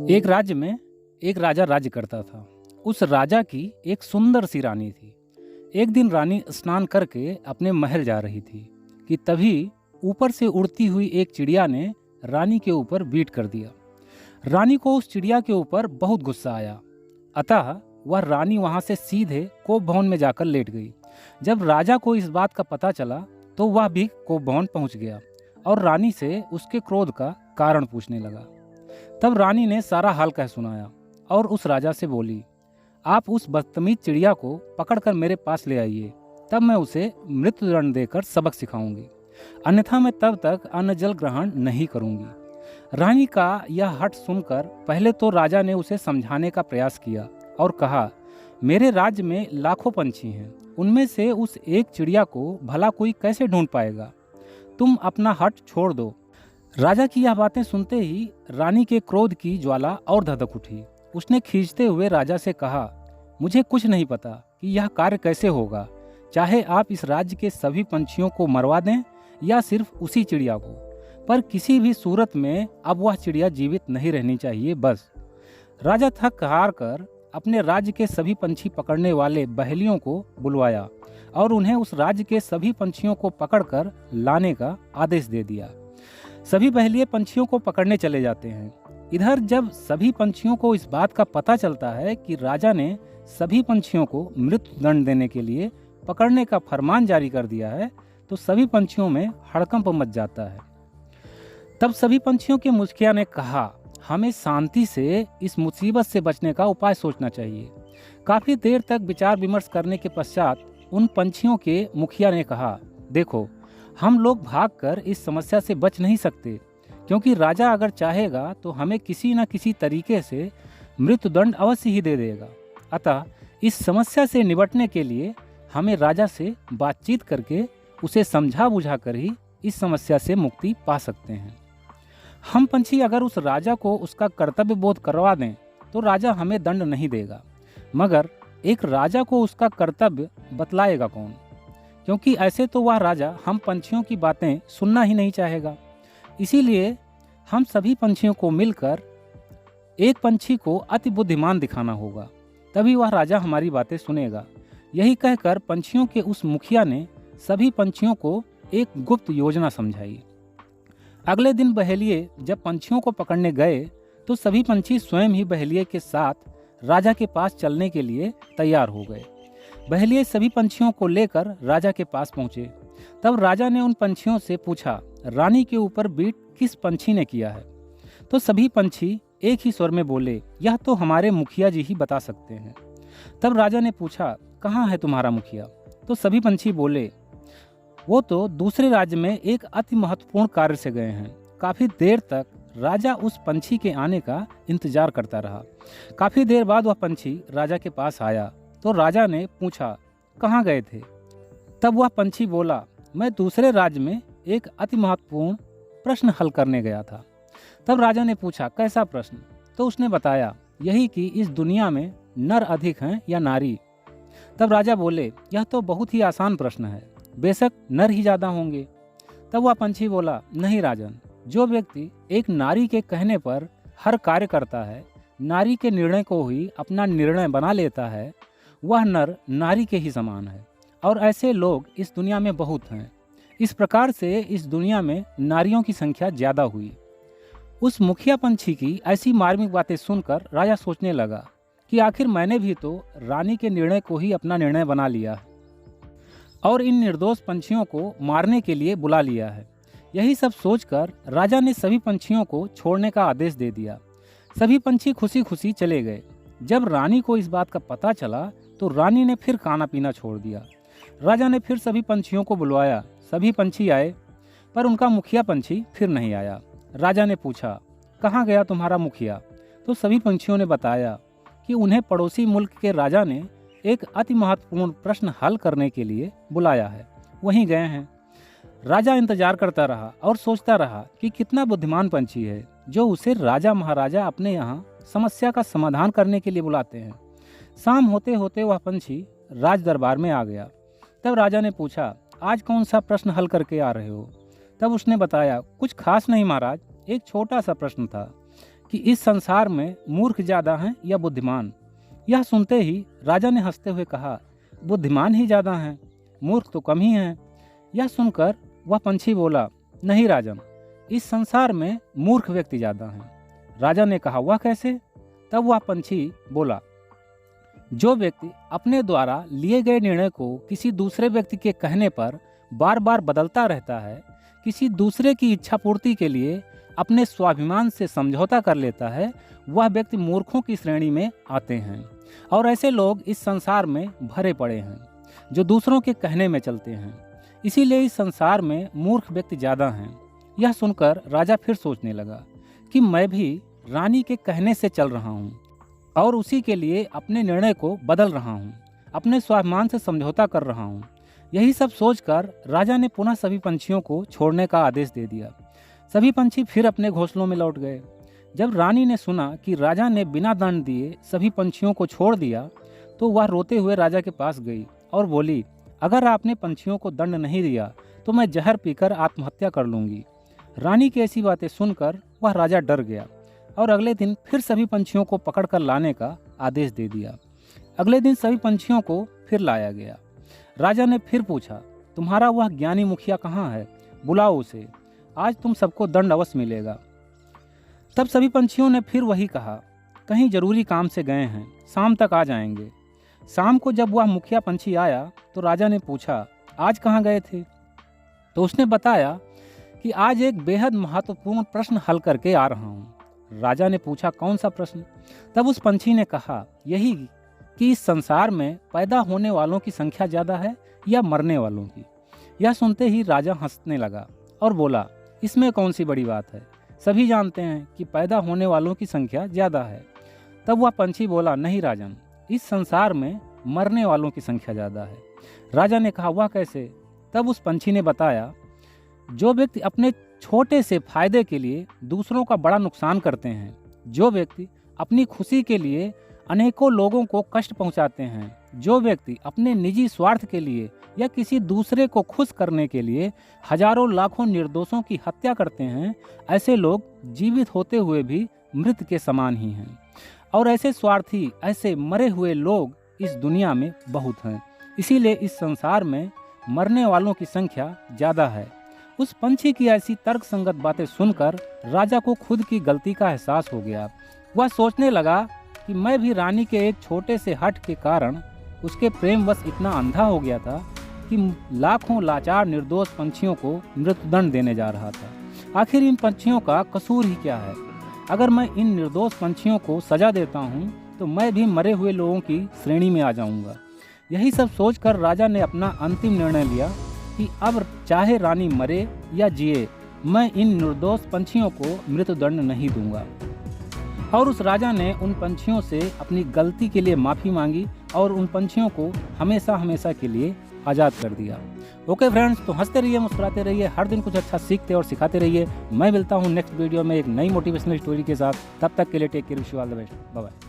एक राज्य में एक राजा राज्य करता था। उस राजा की एक सुंदर सी रानी थी। एक दिन रानी स्नान करके अपने महल जा रही थी कि तभी ऊपर से उड़ती हुई एक चिड़िया ने रानी के ऊपर बीट कर दिया। रानी को उस चिड़िया के ऊपर बहुत गुस्सा आया, अतः वह रानी वहां से सीधे कोप भवन में जाकर लेट गई। जब राजा को इस बात का पता चला तो वह भी कोप भवन पहुंच गया और रानी से उसके क्रोध का कारण पूछने लगा। तब रानी ने सारा हाल कह सुनाया और उस राजा से बोली, आप उस बदतमीज चिड़िया को पकड़कर मेरे पास ले आइए, तब मैं उसे मृत्युदंड देकर सबक सिखाऊंगी, अन्यथा मैं तब तक अन्न जल ग्रहण नहीं करूंगी। रानी का यह हठ सुनकर पहले तो राजा ने उसे समझाने का प्रयास किया और कहा, मेरे राज्य में लाखों पंछी हैं, उनमें से उस एक चिड़िया को भला कोई कैसे ढूंढ पाएगा। तुम अपना हठ छोड़ दो। राजा की यह बातें सुनते ही रानी के क्रोध की ज्वाला और धधक उठी। उसने खींचते हुए राजा से कहा, मुझे कुछ नहीं पता कि यह कार्य कैसे होगा, चाहे आप इस राज्य के सभी पंछियों को मरवा दें या सिर्फ उसी चिड़िया को, पर किसी भी सूरत में अब वह चिड़िया जीवित नहीं रहनी चाहिए। बस। राजा थक हार कर अपने राज्य के सभी पंछी पकड़ने वाले बहेलियों को बुलवाया और उन्हें उस राज्य के सभी पंछियों को पकड़कर लाने का आदेश दे दिया। सभी बहेलिए पंछियों को पकड़ने चले जाते हैं। इधर जब सभी पंछियों को इस बात का पता चलता है कि राजा ने सभी पंछियों को मृत्युदंड देने के लिए पकड़ने का फरमान जारी कर दिया है, तो सभी पंछियों में हड़कंप मच जाता है। तब सभी पंछियों के मुखिया ने कहा, हमें शांति से इस मुसीबत से बचने का उपाय सोचना चाहिए। काफी देर तक विचार विमर्श करने के पश्चात उन पंछियों के मुखिया ने कहा, देखो, हम लोग भागकर इस समस्या से बच नहीं सकते, क्योंकि राजा अगर चाहेगा तो हमें किसी न किसी तरीके से मृत्युदंड अवश्य ही दे देगा। अतः इस समस्या से निपटने के लिए हमें राजा से बातचीत करके उसे समझा बुझा कर ही इस समस्या से मुक्ति पा सकते हैं। हम पंछी अगर उस राजा को उसका कर्तव्य बोध करवा दें तो राजा हमें दंड नहीं देगा, मगर एक राजा को उसका कर्तव्य बतलाएगा कौन, क्योंकि ऐसे तो वह राजा हम पंछियों की बातें सुनना ही नहीं चाहेगा। इसीलिए हम सभी पंछियों को मिलकर एक पंछी को अति बुद्धिमान दिखाना होगा, तभी वह राजा हमारी बातें सुनेगा। यही कहकर पंछियों के उस मुखिया ने सभी पंछियों को एक गुप्त योजना समझाई। अगले दिन बहेलिए जब पंछियों को पकड़ने गए तो सभी पंछी स्वयं ही बहेलिए के साथ राजा के पास चलने के लिए तैयार हो गए। बहेलिए सभी पंछियों को लेकर राजा के पास पहुंचे। तब राजा ने उन पंछियों से पूछा, रानी के ऊपर बीट किस पंछी ने किया है? तो सभी पंछी एक ही स्वर में बोले, यह तो हमारे मुखिया जी ही बता सकते हैं। तब राजा ने पूछा, कहाँ है तुम्हारा मुखिया? तो सभी पंछी बोले, वो तो दूसरे राज्य में एक अति महत्वपूर्ण कार्य से गए हैं। काफी देर तक राजा उस पंछी के आने का इंतजार करता रहा। काफी देर बाद वह पंछी राजा के पास आया तो राजा ने पूछा, कहाँ गए थे? तब वह पंछी बोला, मैं दूसरे राज्य में एक अति महत्वपूर्ण प्रश्न हल करने गया था। तब राजा ने पूछा, कैसा प्रश्न? तो उसने बताया, यही कि इस दुनिया में नर अधिक हैं या नारी? तब राजा बोले, यह तो बहुत ही आसान प्रश्न है, बेशक नर ही ज्यादा होंगे। तब वह पंछी बोला, नहीं राजन, जो व्यक्ति एक नारी के कहने पर हर कार्य करता है, नारी के निर्णय को ही अपना निर्णय बना लेता है, वह नर नारी के ही समान है, और ऐसे लोग इस दुनिया में बहुत हैं। इस प्रकार से इस दुनिया में नारियों की संख्या ज्यादा हुई। उस मुखिया पंछी की ऐसी मार्मिक बातें सुनकर राजा सोचने लगा कि आखिर मैंने भी तो रानी के निर्णय को ही अपना निर्णय बना लिया है और इन निर्दोष पंछियों को मारने के लिए बुला लिया है। यही सब सोचकर राजा ने सभी पंछियों को छोड़ने का आदेश दे दिया। सभी पंछी खुशी खुशी चले गए। जब रानी को इस बात का पता चला तो रानी ने फिर खाना पीना छोड़ दिया। राजा ने फिर सभी पंछियों को बुलवाया। सभी पंछी आए, पर उनका मुखिया पंछी फिर नहीं आया। राजा ने पूछा, कहाँ गया तुम्हारा मुखिया? तो सभी पंछियों ने बताया कि उन्हें पड़ोसी मुल्क के राजा ने एक अति महत्वपूर्ण प्रश्न हल करने के लिए बुलाया है, वहीं गए हैं। राजा इंतजार करता रहा और सोचता रहा कि कितना बुद्धिमान पंछी है जो उसे राजा महाराजा अपने यहाँ समस्या का समाधान करने के लिए बुलाते हैं। शाम होते होते वह पंछी राज दरबार में आ गया। तब राजा ने पूछा, आज कौन सा प्रश्न हल करके आ रहे हो? तब उसने बताया, कुछ खास नहीं महाराज, एक छोटा सा प्रश्न था कि इस संसार में मूर्ख ज़्यादा हैं या बुद्धिमान। यह सुनते ही राजा ने हंसते हुए कहा, बुद्धिमान ही ज़्यादा हैं, मूर्ख तो कम ही हैं। यह सुनकर वह पंछी बोला, नहीं राजन, इस संसार में मूर्ख व्यक्ति ज़्यादा हैं। राजा ने कहा, वह कैसे? तब वह पंछी बोला, जो व्यक्ति अपने द्वारा लिए गए निर्णय को किसी दूसरे व्यक्ति के कहने पर बार बार बदलता रहता है, किसी दूसरे की इच्छा पूर्ति के लिए अपने स्वाभिमान से समझौता कर लेता है, वह व्यक्ति मूर्खों की श्रेणी में आते हैं। और ऐसे लोग इस संसार में भरे पड़े हैं जो दूसरों के कहने में चलते हैं। इसीलिए इस संसार में मूर्ख व्यक्ति ज़्यादा हैं। यह सुनकर राजा फिर सोचने लगा कि मैं भी रानी के कहने से चल रहा हूँ और उसी के लिए अपने निर्णय को बदल रहा हूँ, अपने स्वाभिमान से समझौता कर रहा हूँ। यही सब सोचकर राजा ने पुनः सभी पंछियों को छोड़ने का आदेश दे दिया। सभी पंछी फिर अपने घोंसलों में लौट गए। जब रानी ने सुना कि राजा ने बिना दंड दिए सभी पंछियों को छोड़ दिया, तो वह रोते हुए राजा के पास गई और बोली, अगर आपने पंछियों को दंड नहीं दिया तो मैं जहर पीकर आत्महत्या कर लूँगी। रानी की ऐसी बातें सुनकर वह राजा डर गया और अगले दिन फिर सभी पंछियों को पकड़कर लाने का आदेश दे दिया। अगले दिन सभी पंछियों को फिर लाया गया। राजा ने फिर पूछा, तुम्हारा वह ज्ञानी मुखिया कहाँ है? बुलाओ उसे, आज तुम सबको दंड अवश्य मिलेगा। तब सभी पंछियों ने फिर वही कहा, कहीं जरूरी काम से गए हैं, शाम तक आ जाएंगे। शाम को जब वह मुखिया पंछी आया तो राजा ने पूछा, आज कहाँ गए थे? तो उसने बताया कि आज एक बेहद महत्वपूर्ण प्रश्न हल करके आ रहा हूँ। राजा ने पूछा, कौन सा प्रश्न? तब उस पंछी ने कहा, यही कि इस संसार में पैदा होने वालों की संख्या ज़्यादा है या मरने वालों की। यह सुनते ही राजा हंसने लगा और बोला, इसमें कौन सी बड़ी बात है, सभी जानते हैं कि पैदा होने वालों की संख्या ज़्यादा है। तब वह पंछी बोला, नहीं राजन, इस संसार में मरने वालों की संख्या ज़्यादा है। राजा ने कहा, वह कैसे? तब उस पंछी ने बताया, जो व्यक्ति अपने छोटे से फायदे के लिए दूसरों का बड़ा नुकसान करते हैं, जो व्यक्ति अपनी खुशी के लिए अनेकों लोगों को कष्ट पहुंचाते हैं, जो व्यक्ति अपने निजी स्वार्थ के लिए या किसी दूसरे को खुश करने के लिए हजारों लाखों निर्दोषों की हत्या करते हैं, ऐसे लोग जीवित होते हुए भी मृत के समान ही हैं। और ऐसे स्वार्थी, ऐसे मरे हुए लोग इस दुनिया में बहुत हैं। इसीलिए इस संसार में मरने वालों की संख्या ज़्यादा है। उस पंछी की ऐसी तर्कसंगत बातें सुनकर राजा को खुद की गलती का एहसास हो गया। वह सोचने लगा कि मैं भी रानी के एक छोटे से हठ के कारण उसके प्रेमवश इतना अंधा हो गया था कि लाखों लाचार निर्दोष पंछियों को मृत्युदंड देने जा रहा था। आखिर इन पंछियों का कसूर ही क्या है? अगर मैं इन निर्दोष पंछियों को सजा देता हूँ तो मैं भी मरे हुए लोगों की श्रेणी में आ जाऊँगा। यही सब सोचकर राजा ने अपना अंतिम निर्णय लिया कि अब चाहे रानी मरे या जिए, मैं इन निर्दोष पंछियों को मृत्युदंड नहीं दूंगा। और उस राजा ने उन पंछियों से अपनी गलती के लिए माफ़ी मांगी और उन पंछियों को हमेशा हमेशा के लिए आज़ाद कर दिया। ओके फ्रेंड्स, तो हंसते रहिए, मुस्कुराते रहिए, हर दिन कुछ अच्छा सीखते और सिखाते रहिए। मैं मिलता हूँ नेक्स्ट वीडियो में एक नई मोटिवेशनल स्टोरी के साथ। तब तक के लिए take care, wish you all the best, bye bye.